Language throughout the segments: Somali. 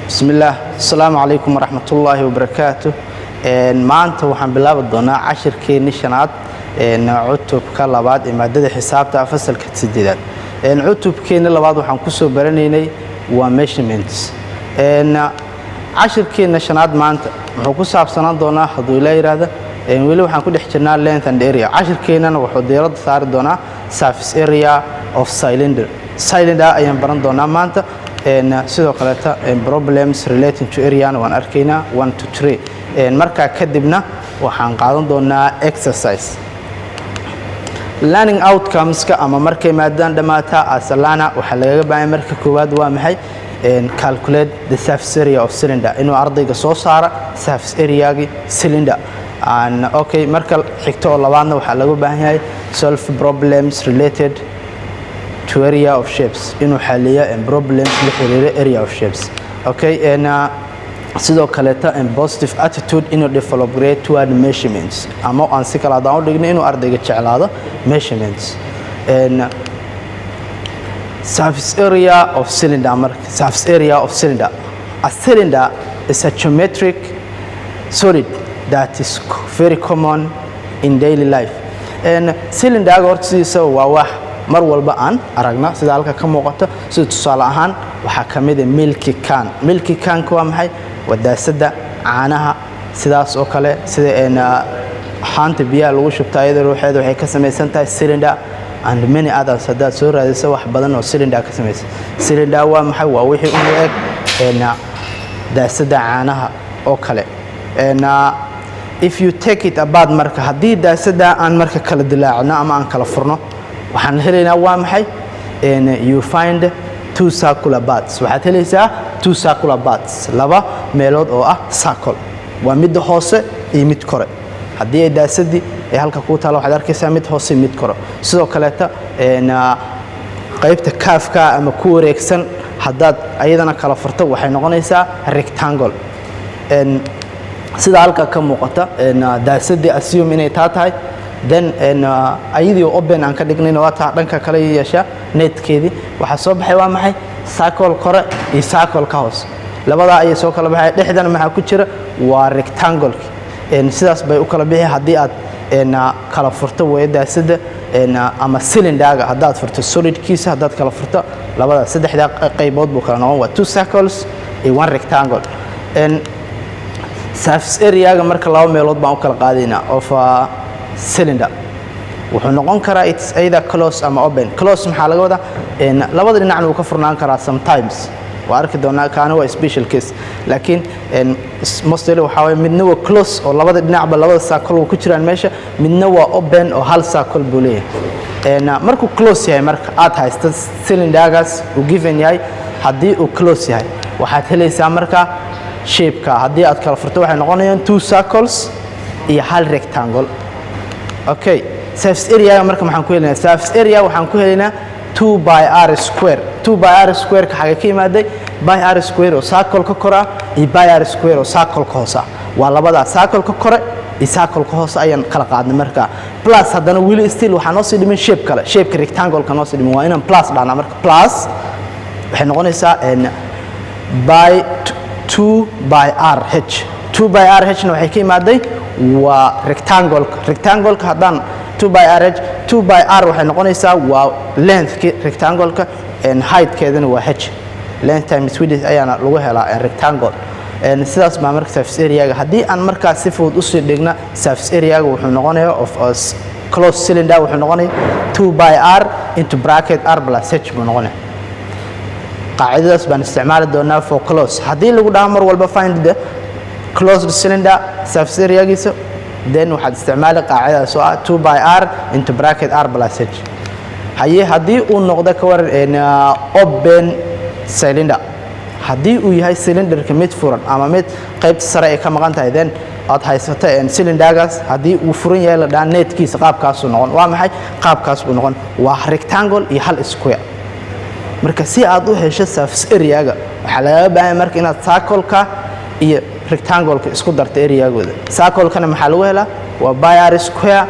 بسم الله السلام عليكم ورحمة الله وبركاته maanta waxaan bilaabi doonaa cashirkeena shanaad cutubka labaad ee maadada xisaabta fasalka 8 cutubkeena labaad waxaan ku soo baranaynay waa measurements cashirkeena shanaad maanta wuxuu ku saabsanaan doonaa haduu la yiraahdo weli waxaan ku dhex jirnaa length and area cashirkeenana wuxuu diiradda saari doonaa surface area of cylinder ayaan baran doonaa maanta sidoo kale problems relating to area waan arkaynaa 1 to 3 marka kadibna waxaan qaadan doonaa exercise learning outcomes ka ama markay maadadan dhamaata asalana waxa laga baahan marka koowaad waa maxay calculate the surface area of cylinder inuu ardayga soo saara surface area-ga cylinder and okay marka xigto labaadna waxa laga baahan yahay solve problems related to area of shapes inuu xaliyo problems la xiriira area of shapes okay and sidoo kale positive attitude inuu develop grade toward measurements ama aan si kala daan u dhigno inuu ardayga jeclaado measurements and surface area of cylinder marka surface area of cylinder a cylinder is a geometric solid that is very common in daily life and cylinder hortiisa waa wax mar walba aan aragna sida halka ka muuqato sida tusaale ahaan waxa kamid ah milky can waa maxay wadaasada caanaha sidaas oo kale sida haanta biyaha lagu shubto ayada ruuxeeda waxay ka samaysan tahay cylinder and many others hada soo raadisa wax badan oo cylinder ka samaysan cylinder waa maxay waa wixii u eg daasada caanaha oo kale if you take it apart marka hadii daasada aan marka kala dilaacno ama aan kala furno waxaan helaynaa waa maxay you find two circular parts waxaad helaysaa two circular parts laba meelood oo ah circle waa mid hoose iyo mid kore hadii ay daasadii ay halka ku taalo waxaad arkaysaa mid hoose mid kore sidoo kale qaybta kaafka ama ku wareegsan hadaad ayadana kala furto waxay noqonaysaa rectangle sida halka ka muuqata daasadii assume inay tahay then ayadii open aan ka dhignayna waa taa dhanka kale yeesha netkeedii waxa soo baxay waa maxay circle kore iyo circle ka hoos labada ay soo kala baxay dhexdana waxa ku jira waa rectangle sidaas bay u kala bixi hadii aad kala furto weedaasada ama cylinder-ga hadaad furto solid kiisa hadaad kala furto labada saddexda qaybood buu kala noqon waa two circles iyo one rectangle surface area-ga marka laba meelood baan u kala qaadayna of cylinder wuxuu noqon karaa it's either close ama open close maxaa laga wadaa labada dhinacna uu ka furnaan karaa sometimes waa arki doonaa kaana waa special case laakiin mostly waxa way midna waa close oo labada dhinacba labada circle uu ku jiraan meesha midna waa open oo hal circle buu leeyahay markuu close yahay marka aad haysto cylinder-gaas uu given yahay hadii uu close yahay waxaad helaysaa marka shape-ka hadii aad kala furto waxay noqonayaan two circles iyo hal rectangle okay surface area marka maxaan ku helaynaa surface area waxaan ku helaynaa 2 by r square 2 by r square ka xaga ka yimaaday by r square oo circle ka kora iyo by r square oo circle ka hoosa waa labada circle ka kore iyo circle ka hoosa ayaan kala qaadnay marka plus hadana wili still waxaan noo sii dhimin shape kale shape ka rectangle ka noo sii dhimin waa inaan plus dhaana marka plus waxay noqonaysaa by 2 by r h 2 by r h na waxay ka yimaaday waa rectangle ka hadaan 2 by r h 2 by r waxay noqonaysaa waa length ki rectangle ka and height keedana waa h length times width ayaana lagu helaa rectangle sidaas baa marka surface area-ga hadii aan markaa si fudud u sii dhigna surface area-ga wuxuu noqonayaa of closed cylinder wuxuu noqonayaa 2 by r into bracket r plus h buu noqonayaa qaacidadaas baan isticmaali doonaa for close hadii lagu dhaho mar walba find the closed cylinder surface area-giisa then waxaad isticmaali qaacidadaas oo ah 2 by r into bracket r plus h hadii uu noqdo ka waran open cylinder hadii uu yahay cylinder-ka mid furan ama mid qaybta sare ay ka maqan tahay then aad haysato cylinder-gaas hadii uu furan yahay la dhaan netkiisa qaabkaas uu noqon waa maxay qaabkaas uu noqon waa rectangle iyo hal square marka si aad u hesho surface area-ga waxa laga baahan marka inaad circle-ka iyo rectangle-ka isku darto area-gooda circle-kana maxaa lagu helaa waa by r square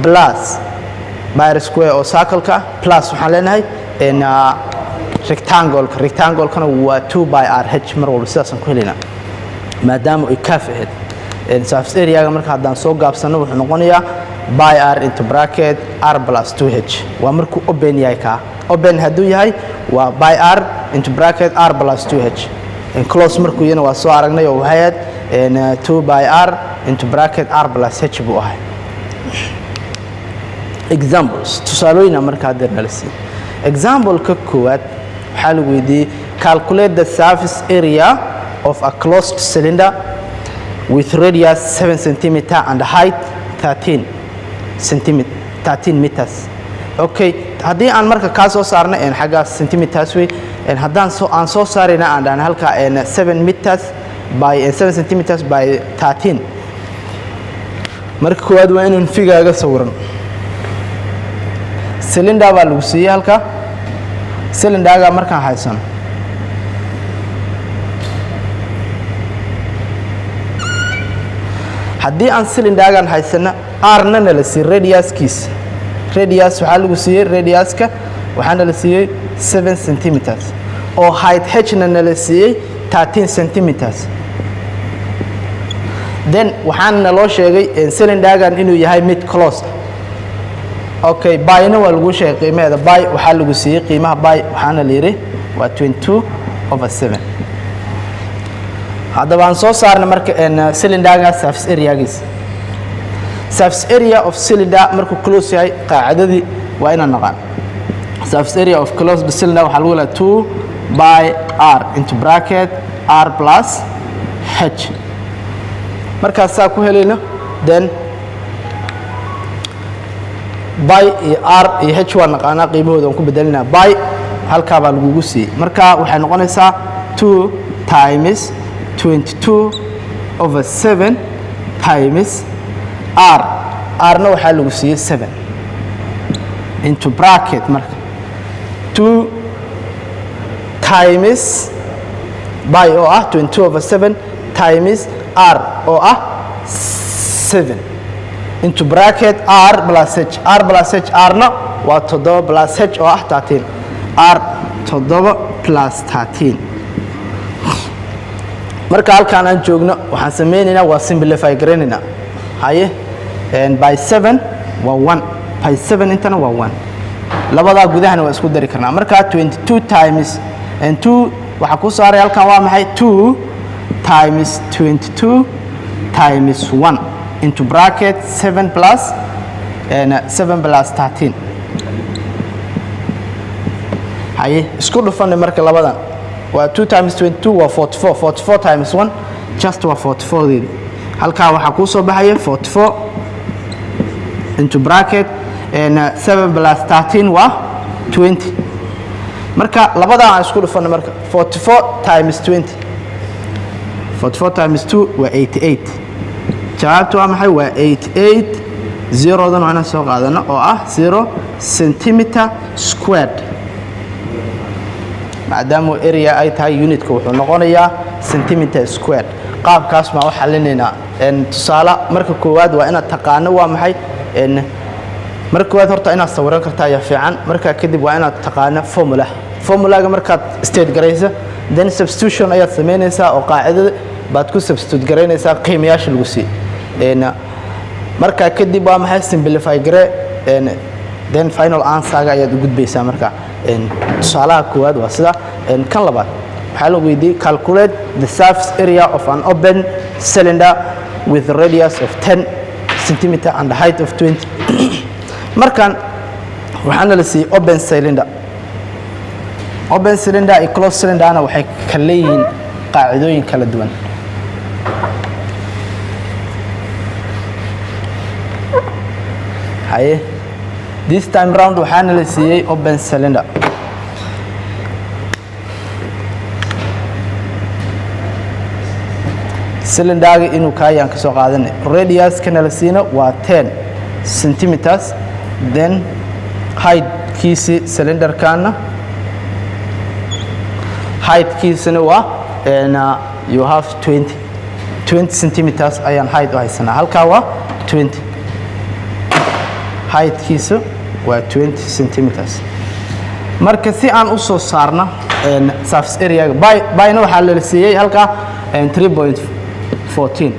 plus by r square oo circle-ka plus waxaan leenahay rectangle-kana waa 2 by r h mar walba sidaas aan ku helaynaa maadaama ay kaaf ahayd surface area-ga marka haddaan soo gaabsano wuxuu noqonayaa by r into bracket r plus 2h waa markuu open yahay kaa open hadduu yahay waa by r into bracket r plus 2h close markuu yana waa soo aragnay oo waxay ahayd 2 by r into bracket r plus h buu ahay examples tusaalooyina marka hadda nalisi example-ka koowaad waxaa lagu weydiiyey calculate the surface area of a closed cylinder with radius 7 cm and height 13 meters okay haddii aan marka ka soo saarno xagga centimeters way haddaan aan soo saarayna aan dhan halka 7 meters by 7 centimeters by 13 marka koowaad waa inuu figaaga sawiran cylinder baa lagu siiyay halka cylinder-ga markaan haysan haddii aan cylinder-gan haysana r-na nala siiyey radius-kiisa radius waxaa lagu siiyey radius-ka waxaana la siiyey 7 centimeters oo height h-na nala siiyey 13 centimeters then waxaana naloo sheegay cylinder-gan inuu yahay mid closed okay by-na waa lagu sheegay qiimaheeda by waxaa lagu siiyey qiimaha by waxaana la yidhi waa 22/7 haddaba aan soo saarna marka cylinder-ga surface area-giisa surface area of cylinder markuu close yahay qaacidadii waa inaan naqaan surface area of closed cylinder waxaa lagu leeyahay 2 by r into bracket r plus h markaas saa ku helayno then by iyo r iyo h waa naqaanaa qiimahooda aan ku bedelinaa by halkaa baa lagugu siiyey marka waxay noqonaysaa 2 times 22/7 times r r-na waxaa lagu siiyey 7 into bracket marka 2 times by oo ah 22/7 times r oo ah 7 into bracket r plus h r plus h r-na waa 7 plus h oo ah 13 r 7 plus 13 marka halkaan aan joogno waxaan sameynaynaa waa simplify garanaynaa haye by 7 waa 1 by 7 intana waa 1 labadaa gudahana waa isku dari karnaa marka 22 times 2 waxaa ku saaray halkaan waa maxay 2 times 22 times 1 into bracket 7 plus 13 haye isku dhufanay marka labadan waa 2 times 22 waa 44 44 times 1 just waa 44 deedi halkaa waxaa kuu soo baxaya 44 into bracket 7 plus 13 waa 20 marka labadaa aan isku dhufanay marka 44 times 20 44 times 2 waa 88 jawaabtu waa maxay waa 88 zerodan waa inaan soo qaadano oo ah 0 centimeter squared maadaama area ay tahay unitka wuxuu noqonayaa centimeter squared qaabkaas ma u xalinaynaa tusaale marka koowaad waa inaad taqaano waa maxay marka koowaad horta inaad sawiran kartaa ayaa fiican marka kadib waa inaad taqaano formula-ga markaad state garaysa then substitution ayaad samaynaysaa oo qaacidada baad ku substitute garaynaysaa qiimayaasha lagu siiyey marka kadib waa maxay simplify gare then final answer-ga ayaad u gudbaysaa marka tusaalaha koowaad waa sida kan labaad waxaa lagu weydiiyey calculate the surface area of an open cylinder with a radius of 10 cm and a height of 20 markan waxaana la siiyey open cylinder iyo closed cylinderna waxay kala leeyihiin qaacidooyin kala duwan haye this time round waxaana la siiyey open cylinder cylinder-ga inuu kaayaan ka soo qaadanay radius-kana la siina waa 10 centimeters then height-kiisi cylinder-kana height-kiisana waa you have 20 centimeters ayaan height u haysanaa halkaa waa 20 height-kiisa waa 20 centimeters marka si aan u soo saarno surface area byna waxaa la siiyey halka 3.14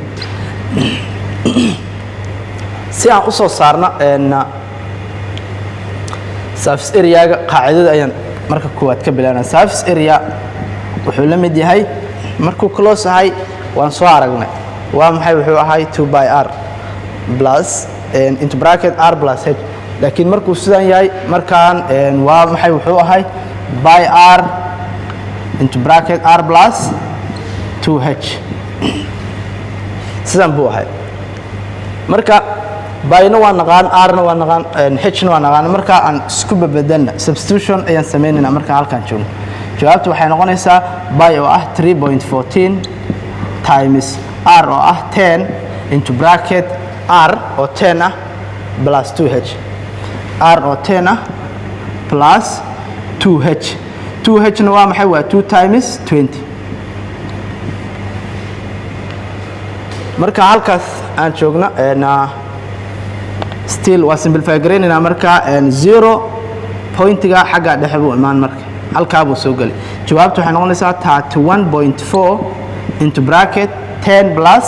si aan u soo saarno surface area qaacidada ayaan marka koowaad ka bilaabnaa. Surface area wuxuu la mid yahay markuu close ahay waan soo aragnay waa maxay wuxuu ahay 2 by r plus into bracket r plus h, laakiin markuu sidan yahay markaan waa maxay wuxuu ahay by r into bracket r plus 2h sidan buu ahay. marka byna waa naqaan rna waa naqaan hna waa naqaan, marka aan isku beddelna substitution ayaan sameynayna marka halkaan joogno. jawaabtu waxay noqonaysaa by oo ah 3.14 times r oo ah 10 into bracket r oo 10 ah plus 2h, r oo 10 ah plus 2h. 2h na waa maxay waa 2 times 20. marka halkaas aan joogno still waa simplify garaynayna marka 0 pointiga xagga dhexe buu imaan marka halkaa buu soo galay. jawaabtu waxay noqonaysaa 31.4 into bracket 10 plus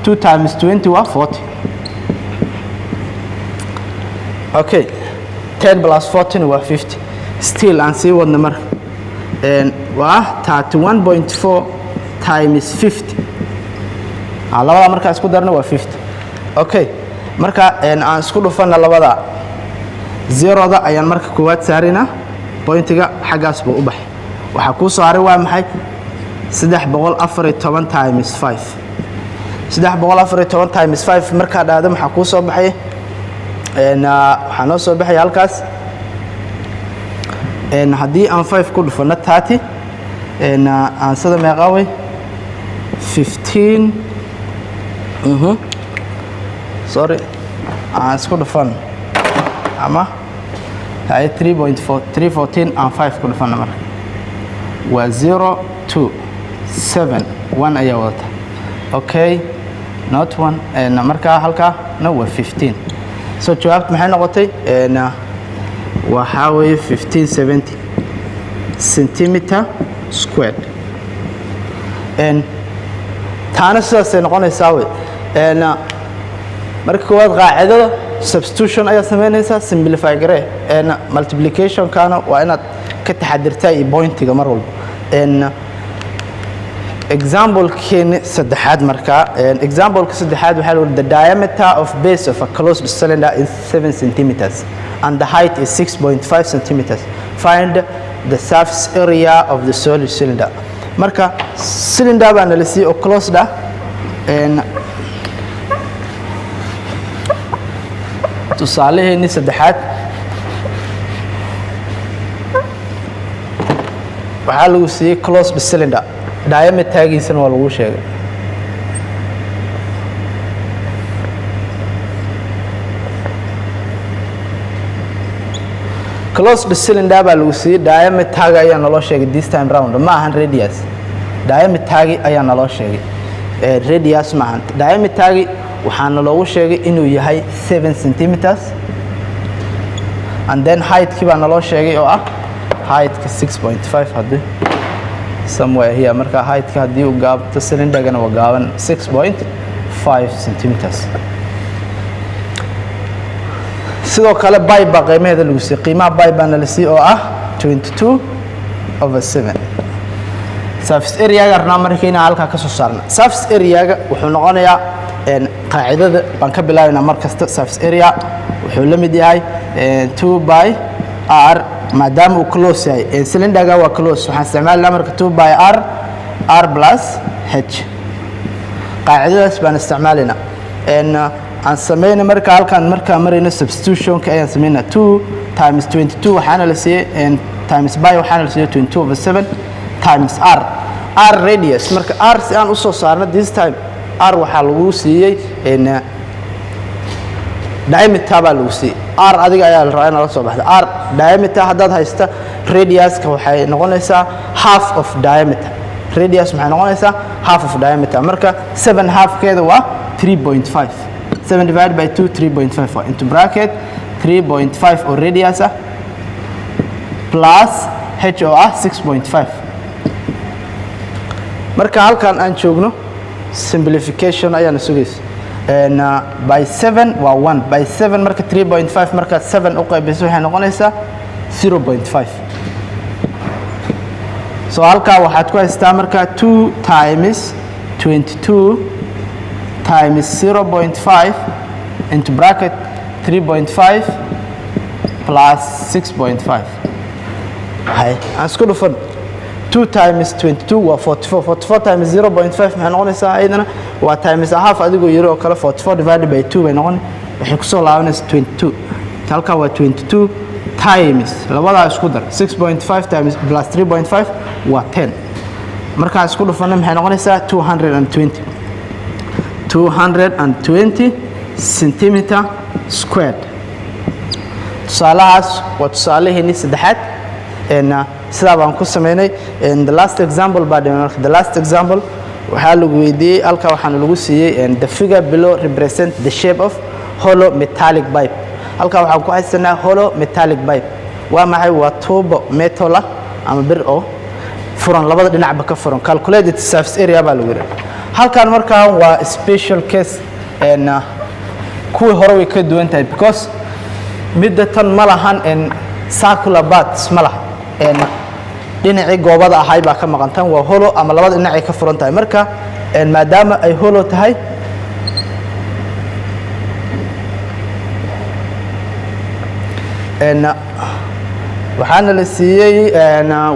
2 times 20 waa 40. okay 10 plus 14 waa 50. still aan sii wadno marka waa 31.4 times 50 labada markaa isku darna waa 50. okay marka aan isku dhufana labada zeroda ayaan marka koowaad saarina pointiga xaggaas buu u baxay. waxaa kuu soo haray waa maxay 314 times 5. 314 times 5 markaa dhaada maxaa kuu soo baxay waxaa noo soo baxay halkaas haddii aan 5 ku dhufano 30 aan sida meeqa way 15 sorry aan isku dhufan ama 3.14 aan 5 ku dhufan marka waa 0 2 7 1 ayaa wadata. okay not 1 marka halka na waa 15. so jawaabtu maxay noqotay waxaa weeye 1570 centimeter squared. taana sidaasay noqonaysaa wey. marka koowaad qaacidada substitution ayaa sameynaysaa simplify garee multiplication kana waa inaad ka taxadirtaa iyo pointiga mar walba. example keeni saddexaad marka example ka saddexaad waxaa la the diameter of base of a closed cylinder is 7 centimeters and the height is 6.5 centimeters. find the surface area of the solid cylinder. marka cylinder baa nala siiyey oo closed ah tusaalaheeni saddexaad waxaa lagu siiyey closed cylinder diametergiisana waa lagu sheegay. closed cylinder baa lagu siiyey diameterga ayaa naloo sheegay this time round ma ahan radius. diametergi ayaa naloo sheegay radius ma ahan. diametergi waxaana loogu sheegay inuu yahay 7 centimeters and then height-ki baa naloo sheegay oo ah height-ka 6.5 haddii somewhere here marka height-ka haddii uu gaabto cylinder-gana waa gaaban 6.5 centimeters. sidoo kale by baa qiimaheeda lagu siiyey. qiimaha by baa nala siiyey oo ah 22/7. surface area-ga arnaa markayna halkaa ka soo saarna. surface area-ga wuxuu noqonayaa qaacidada baan ka bilaabaynaa mar kasta. surface area wuxuu la mid yahay 2 by r maadaama uu close yahay cylinder-ga waa close waxaan isticmaalnaa marka 2 by r plus h. qaacidadaas baan isticmaalaynaa aan sameynay marka halkaan markaa marayna substitutionka ayaan sameynaa 2 times 22 waxaana la siiyey times by waxaana la siiyey 22/7 times r radius. marka r si aan u soo saarno this time r waxaa lagu siiyey diameter baa lagu siiyey. r adiga ayaa la rabaa inaad la soo baxda. r diameter haddaad haysta radiuska waxay noqonaysaa half of diameter. radius maxay noqonaysaa half of diameter. marka 7 halfkeeda waa 3.5. 7 divided by 2 3.5 into bracket 3.5 oo radius ah plus h oo ah 6.5 marka halkan aan joogno simplification ayaan sugaysa by 7 waa 1 by 7 marka 3.5 marka 7 u qaybiso waxay noqonaysaa 0.5 so halka waxaad ku haystaa marka 2 times 22 times 0.5 into bracket 3.5 plus 6.5 hay aan isku dhufan 2 times 22 waa 44 44 times 0.5 maxay noqonaysaa ayadana waa times a half adigoo yiri oo kale 44 divided by 2 bay noqon waxay ku soo laabanaysaa 22 halka waa 22 times labada isku dar 6.5 times plus 3.5 waa 10 marka isku dhufana maxay noqonaysaa 220 centimeter squared tusaalahaas waa tusaalaheeni saddexaad sidaa baan ku sameynay the last example baa dhiman the last example waxaa lagu weydiiyey halka waxaana lagu siiyey the figure below represent the shape of hollow metallic pipe halka waxaan ku haysanaa hollow metallic pipe waa maxay waa tuubo metal ah ama bir oo furan labada dhinacba ka furan calculated surface area baa lagu yiraahdaa halkan markaa waa special case kuwii hore way ka duwan tahay because midda tan ma lahan circular parts ma laha dhinacii goobada ahay baa ka maqan tan waa hollow ama labada dhinacay ka furan tahay marka maadaama ay hollow tahay waxaana la siiyey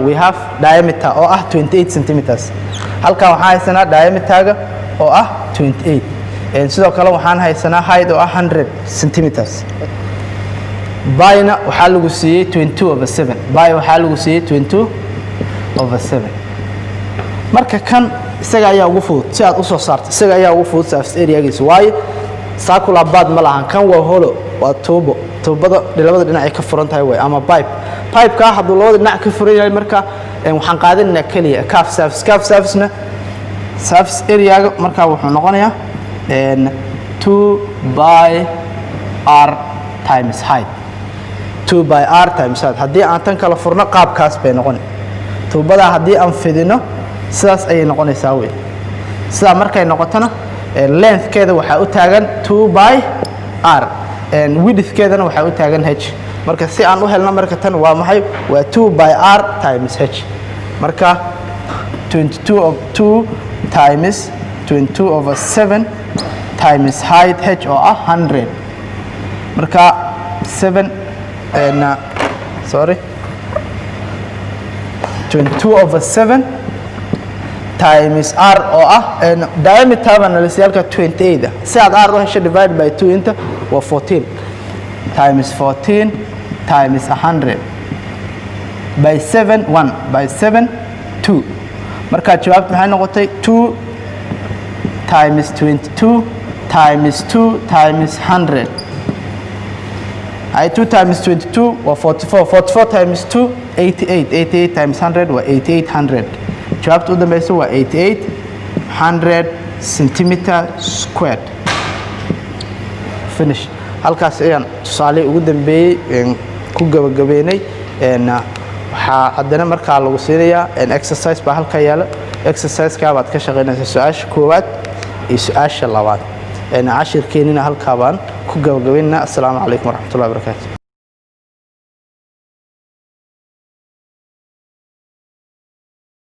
we have diameter oo ah 28 centimeters halkan waxaan haysanaa diameterga oo ah 28 sidoo kale waxaan haysanaa height oo ah 100 centimeters byna waxaa lagu siiyey 22/7 by waxaa lagu siiyey 22/7 marka kan isaga ayaa ugu fudud si aad u soo saarto isaga ayaa ugu fudud surface area-giisa waayo circular part ma lahan kan waa hollow waa tuubo tuubada labada dhinac ay ka furan tahay way ama pipe ka hadduu labada dhinac ka furan yahay marka waxaan qaadanaynaa kaliya calf surface-na surface area-ga marka wuxuu noqonayaa 2 by r times height 2 by r times height haddii aan tan kala furno qaabkaas bay noqon tuubada haddii aan fidino sidaas ayay noqonaysaa way sidaa markay noqotona length-keeda waxaa u taagan 2 by r width-keedana waxaa u taagan h marka si aan u helno marka tan waa maxay waa 2 by r times h marka 22/2 times 22/7 times height h oo ah 100 marka 7 22/7 times r oo ah diameter bana la siiyay halka 28 si aad r u hesho divide by 2 inta waa 14 times 14 times 100 by 7 1 by 7 2 marka jawaabtu maxay noqotay 2 times 22 times 2 times 100 2 times 22 waa 44 44 times 2 88 times 100 waa 8800 jawaabta u dambaysa waa 8800 centimeter squared finish halkaas ayaan tusaale ugu dambeeyay ku gabagabeynay waxaa haddana markaa lagu siinayaa exercise baa halka yaala exercise-ka baad ka shaqaynaysaa su-aasha koowaad iyo su-aasha labaad cashirkeenina halkaa baan ku gabagabeynaa assalaamu calaykum waraxmatullahi wabarakaatu